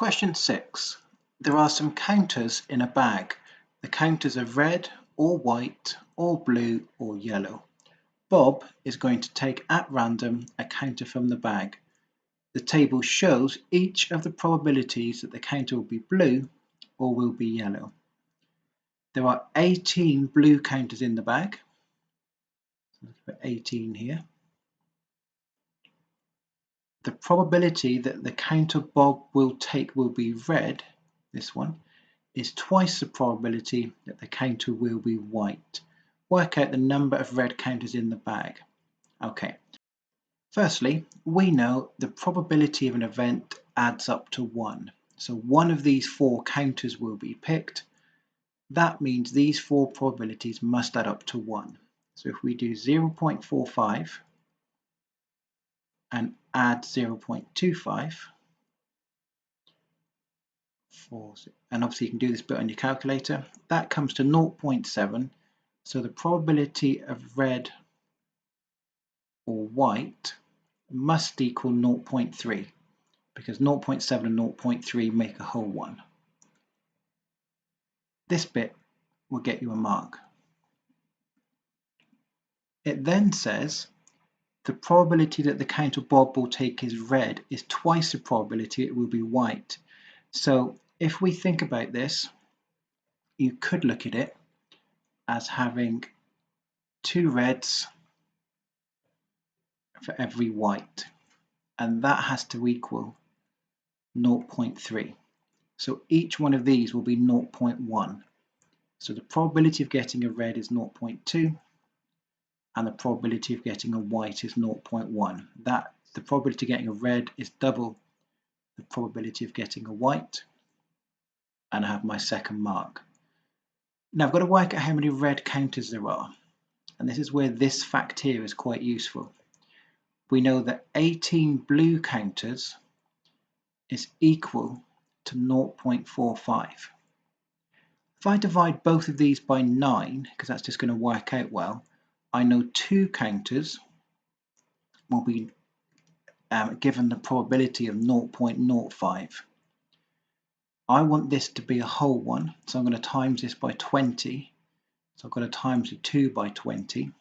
Question 6. There are some counters in a bag. The counters are red or white or blue or yellow. Bob is going to take at random a counter from the bag. The table shows each of the probabilities that the counter will be blue or will be yellow. There are 18 blue counters in the bag. So let's put 18 here. The probability that the counter Bob will take will be red, this one, is twice the probability that the counter will be white. Work out the number of red counters in the bag. Okay. Firstly, we know the probability of an event adds up to 1. So one of these 4 counters will be picked. That means these 4 probabilities must add up to 1. So if we do 0.45 and add 0.25, and obviously you can do this bit on your calculator, that comes to 0.7. So the probability of red or white must equal 0.3 because 0.7 and 0.3 make a whole one. This bit will get you a mark. It then says the probability that the counter Bob will take is red is twice the probability it will be white. So if we think about this, you could look at it as having 2 reds for every white, and that has to equal 0.3. So each one of these will be 0.1. So the probability of getting a red is 0.2, and the probability of getting a white is 0.1. The probability of getting a red is double the probability of getting a white, and I have my second mark. Now I've got to work out how many red counters there are, and this is where this fact here is quite useful. We know that 18 blue counters is equal to 0.45. If I divide both of these by 9, because that's just going to work out well, I know 2 counters will be given the probability of 0.05. I want this to be a whole one, so I'm going to times this by 20. So I've got to times the 2 by 20.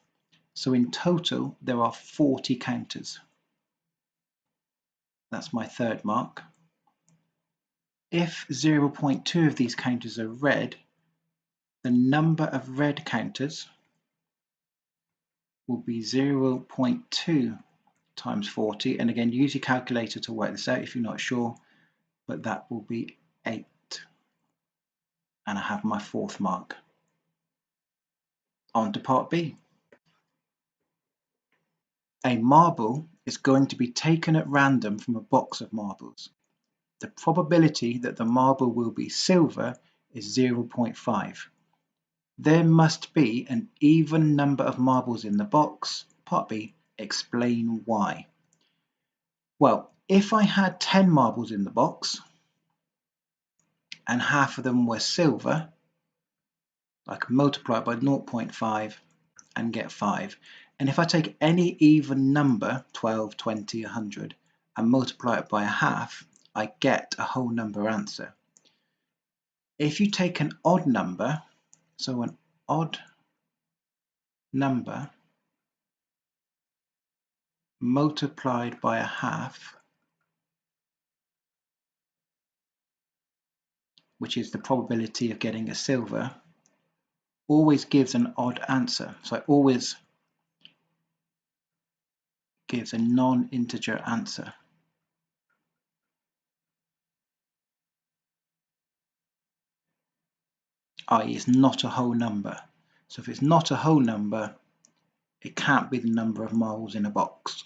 So in total, there are 40 counters. That's my third mark. If 0.2 of these counters are red, the number of red counters will be 0.2 times 40. And again, use your calculator to work this out if you're not sure, but that will be 8. And I have my fourth mark. On to part B. A marble is going to be taken at random from a box of marbles. The probability that the marble will be silver is 0.5. There must be an even number of marbles in the box. Part B, explain why. Well, if I had 10 marbles in the box and half of them were silver, I can multiply it by 0.5 and get 5. And if I take any even number, 12, 20, 100, and multiply it by a half, I get a whole number answer. If you take an odd number, so an odd number multiplied by a half, which is the probability of getting a silver, always gives an odd answer. So it always gives a non-integer answer. i.e. it's not a whole number. So if it's not a whole number, it can't be the number of marbles in a box.